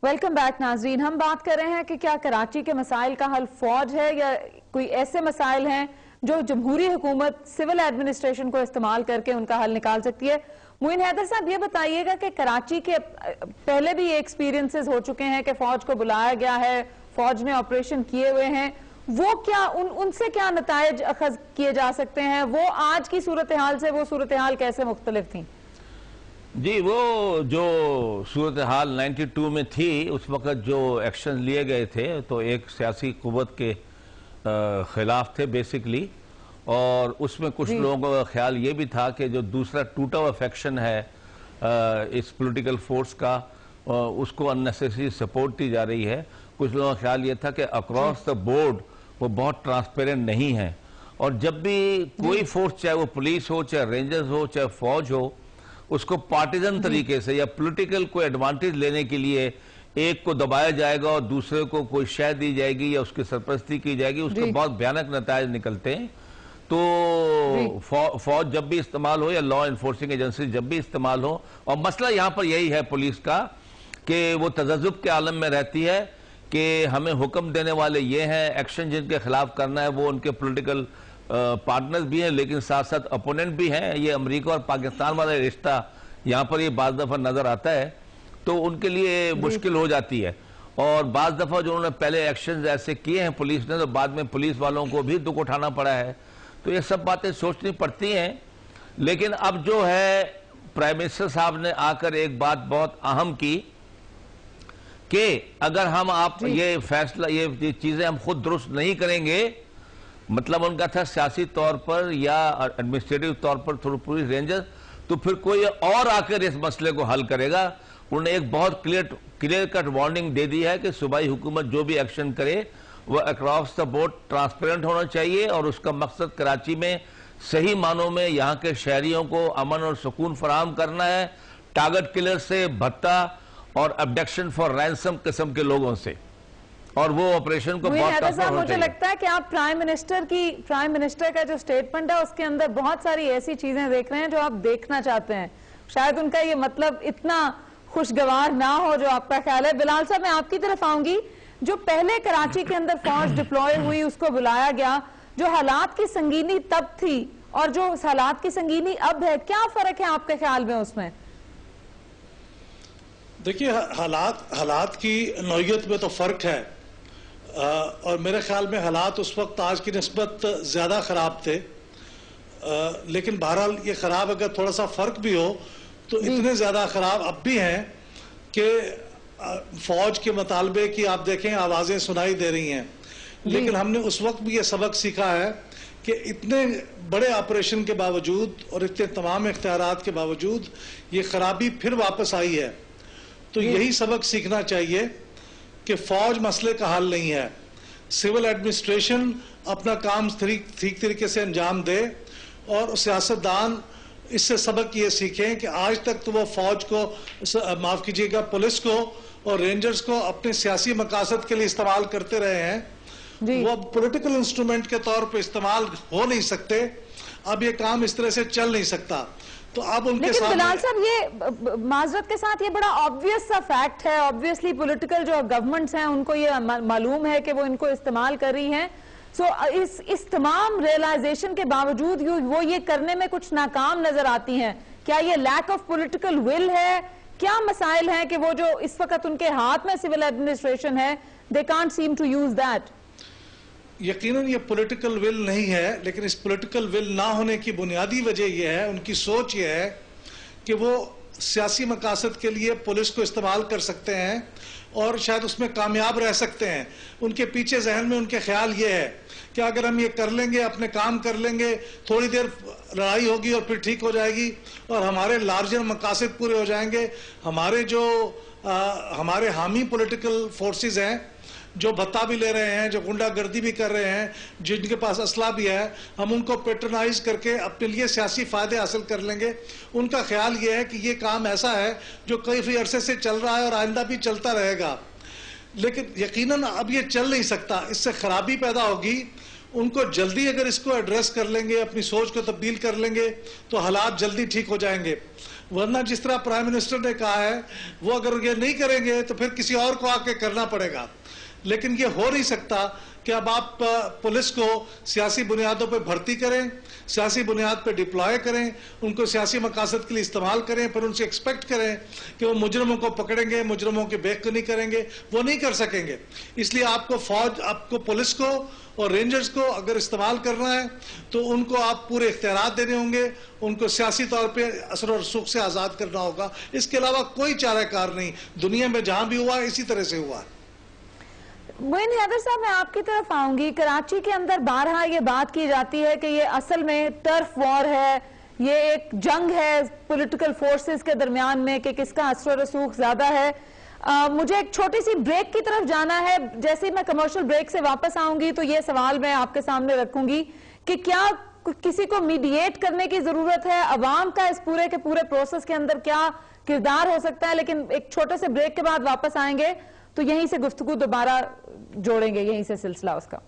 Welcome back नाजरीन। हम बात कर रहे हैं कि क्या कराची के मसाइल का हल फौज है या कोई ऐसे मसाइल हैं जो जमहूरी हुकूमत सिविल एडमिनिस्ट्रेशन को इस्तेमाल करके उनका हल निकाल सकती है। मोइन हैदर साहब, ये बताइएगा कि कराची के पहले भी ये एक्सपीरियंसेस हो चुके हैं कि फौज को बुलाया गया है, फौज ने ऑपरेशन किए हुए हैं, वो क्या उनसे क्या नतायज अखज किए जा सकते हैं? वो आज की सूरत हाल से वो सूरत हाल कैसे मुख्तलिफ थी? जी, वो जो सूरत हाल 92 में थी उस वक़्त जो एक्शन लिए गए थे तो एक सियासी कुव्वत के खिलाफ थे बेसिकली, और उसमें कुछ लोगों का ख्याल ये भी था कि जो दूसरा टूटा हुआ फैक्शन है इस पॉलिटिकल फोर्स का, उसको अननेसेसरी सपोर्ट दी जा रही है। कुछ लोगों का ख्याल ये था कि अक्रॉस द बोर्ड वो बहुत ट्रांसपेरेंट नहीं है, और जब भी कोई फोर्स, चाहे वो पुलिस हो, चाहे रेंजर्स हो, चाहे फौज हो, उसको पार्टिजन तरीके से या पॉलिटिकल कोई एडवांटेज लेने के लिए एक को दबाया जाएगा और दूसरे को कोई शय दी जाएगी या उसकी सरपरस्ती की जाएगी, उसके बहुत भयानक नतायज निकलते हैं। तो फौज जब भी इस्तेमाल हो या लॉ इन्फोर्सिंग एजेंसी जब भी इस्तेमाल हो, और मसला यहाँ पर यही है पुलिस का कि वो तजज्जुब के आलम में रहती है कि हमें हुक्म देने वाले ये हैं, एक्शन जिनके खिलाफ करना है वो उनके पॉलिटिकल पार्टनर्स भी हैं, लेकिन साथ साथ अपोनेंट भी हैं। ये अमेरिका और पाकिस्तान वाला रिश्ता यहाँ पर ये बाज़ दफ़ा नज़र आता है, तो उनके लिए मुश्किल हो जाती है। और बाज़ दफ़ा जो उन्होंने पहले एक्शन ऐसे किए हैं पुलिस ने, तो बाद में पुलिस वालों को भी दुख उठाना पड़ा है। तो ये सब बातें सोचनी पड़ती हैं। लेकिन अब जो है प्राइम मिनिस्टर साहब ने आकर एक बात बहुत अहम की कि अगर हम आप ये फैसला, ये चीज़ें हम खुद दुरुस्त नहीं करेंगे, मतलब उनका था सियासी तौर पर या एडमिनिस्ट्रेटिव तौर पर थ्रू पुलिस रेंजर, तो फिर कोई और आकर इस मसले को हल करेगा। उन्होंने एक बहुत क्लियर कट वार्निंग दे दी है कि सूबाई हुकूमत जो भी एक्शन करे वो अक्रॉस द बोर्ड ट्रांसपेरेंट होना चाहिए, और उसका मकसद कराची में सही मानों में यहाँ के शहरियों को अमन और सुकून फराहम करना है, टारगेट किलर से, भत्ता और अबडक्शन फॉर रैंसम किस्म के लोगों से, और वो ऑपरेशन को बहुत टफ होना मुझे लगता है कि आप प्राइम मिनिस्टर का जो स्टेटमेंट है उसके अंदर बहुत सारी ऐसी चीजें देख रहे हैं जो आप देखना चाहते हैं। शायद उनका ये मतलब इतना खुशगवार ना हो जो आपका ख्याल है। बिलाल साहब, मैं आपकी तरफ आऊंगी। जो पहले कराची के अंदर फौज डिप्लॉय हुई, उसको बुलाया गया, जो हालात की संगीनी तब थी और जो हालात की संगीनी अब है, क्या फर्क है आपके ख्याल में उसमें? देखिए, हालात की नौयत में तो फर्क है, और मेरे ख्याल में हालात उस वक्त आज की निस्बत ज़्यादा ख़राब थे। लेकिन बहरहाल ये ख़राब अगर थोड़ा सा फ़र्क भी हो तो इतने ज़्यादा ख़राब अब भी हैं कि फ़ौज के मुतालबे की आप देखें आवाज़ें सुनाई दे रही हैं। लेकिन हमने उस वक्त भी ये सबक सीखा है कि इतने बड़े ऑपरेशन के बावजूद और इतने तमाम इख्तियारात के बावजूद ये ख़राबी फिर वापस आई है। तो यही सबक सीखना चाहिए कि फौज मसले का हल नहीं है। सिविल एडमिनिस्ट्रेशन अपना काम ठीक तरीके से अंजाम दे, और सियासतदान इससे सबक ये सीखें कि आज तक तो वो फौज को, माफ कीजिएगा, पुलिस को और रेंजर्स को अपने सियासी मकासद के लिए इस्तेमाल करते रहे हैं। वो पॉलिटिकल इंस्ट्रूमेंट के तौर पे इस्तेमाल हो नहीं सकते। अब ये काम इस तरह से चल नहीं सकता। तो अब उनके लेकिन बिलाल साहब, ये माजरत के साथ ये बड़ा ऑब्वियस सा फैक्ट है। ऑब्वियसली पॉलिटिकल जो गवर्नमेंट्स हैं उनको ये मालूम है कि वो इनको इस्तेमाल कर रही हैं। सो इस तमाम रियलाइजेशन के बावजूद वो ये करने में कुछ नाकाम नजर आती हैं। क्या ये लैक ऑफ पॉलिटिकल विल है? क्या मसाइल हैं कि वो जो इस वक्त उनके हाथ में सिविल एडमिनिस्ट्रेशन है, they can't seem to use that? यकीनन ये पॉलिटिकल विल नहीं है, लेकिन इस पॉलिटिकल विल ना होने की बुनियादी वजह यह है, उनकी सोच ये है कि वो सियासी मकासद के लिए पुलिस को इस्तेमाल कर सकते हैं और शायद उसमें कामयाब रह सकते हैं। उनके पीछे जहन में उनके ख्याल ये है कि अगर हम ये कर लेंगे, अपने काम कर लेंगे, थोड़ी देर लड़ाई होगी और फिर ठीक हो जाएगी और हमारे लार्जर मकासद पूरे हो जाएंगे। हमारे हामी पॉलिटिकल फोर्सेस हैं जो भत्ता भी ले रहे हैं, जो गुंडागर्दी भी कर रहे हैं, जिनके पास असला भी है, हम उनको पेट्रोनाइज करके अपने लिए सियासी फायदे हासिल कर लेंगे। उनका ख्याल ये है कि ये काम ऐसा है जो कई अरसे से चल रहा है और आइंदा भी चलता रहेगा। लेकिन यकीनन अब ये चल नहीं सकता, इससे खराबी पैदा होगी। उनको जल्दी अगर इसको एड्रेस कर लेंगे, अपनी सोच को तब्दील कर लेंगे, तो हालात जल्दी ठीक हो जाएंगे। वरना जिस तरह प्राइम मिनिस्टर ने कहा है, वो अगर ये नहीं करेंगे तो फिर किसी और को आके करना पड़ेगा। लेकिन ये हो नहीं सकता कि अब आप पुलिस को सियासी बुनियादों पर भर्ती करें, सियासी बुनियाद पर डिप्लॉय करें, उनको सियासी मकासद के लिए इस्तेमाल करें, फिर उनसे एक्सपेक्ट करें कि वो मुजरमों को पकड़ेंगे, मुजरमों की बेखुदी करेंगे। वो नहीं कर सकेंगे। इसलिए आपको फौज, आपको पुलिस को और रेंजर्स को अगर इस्तेमाल करना है तो उनको आप पूरे इख्तियारात देने होंगे, उनको सियासी तौर पे असर और रसूख से आज़ाद करना होगा। इसके अलावा कोई चाराकार नहीं। दुनिया में जहां भी हुआ इसी तरह से हुआ है। मोइन हैदर साहब, मैं आपकी तरफ आऊंगी। कराची के अंदर बारहा ये बात की जाती है कि ये असल में टर्फ वॉर है, ये एक जंग है पॉलिटिकल फोर्सेस के दरमियान में कि किसका असर रसूख ज्यादा है। मुझे एक छोटी सी ब्रेक की तरफ जाना है। जैसे ही मैं कमर्शियल ब्रेक से वापस आऊंगी तो ये सवाल मैं आपके सामने रखूंगी कि क्या किसी को मीडिएट करने की जरूरत है, अवाम का इस पूरे के पूरे प्रोसेस के अंदर क्या किरदार हो सकता है। लेकिन एक छोटे से ब्रेक के बाद वापस आएंगे तो यहीं से गुफ्तगू दोबारा जोड़ेंगे, यहीं से सिलसिला उसका।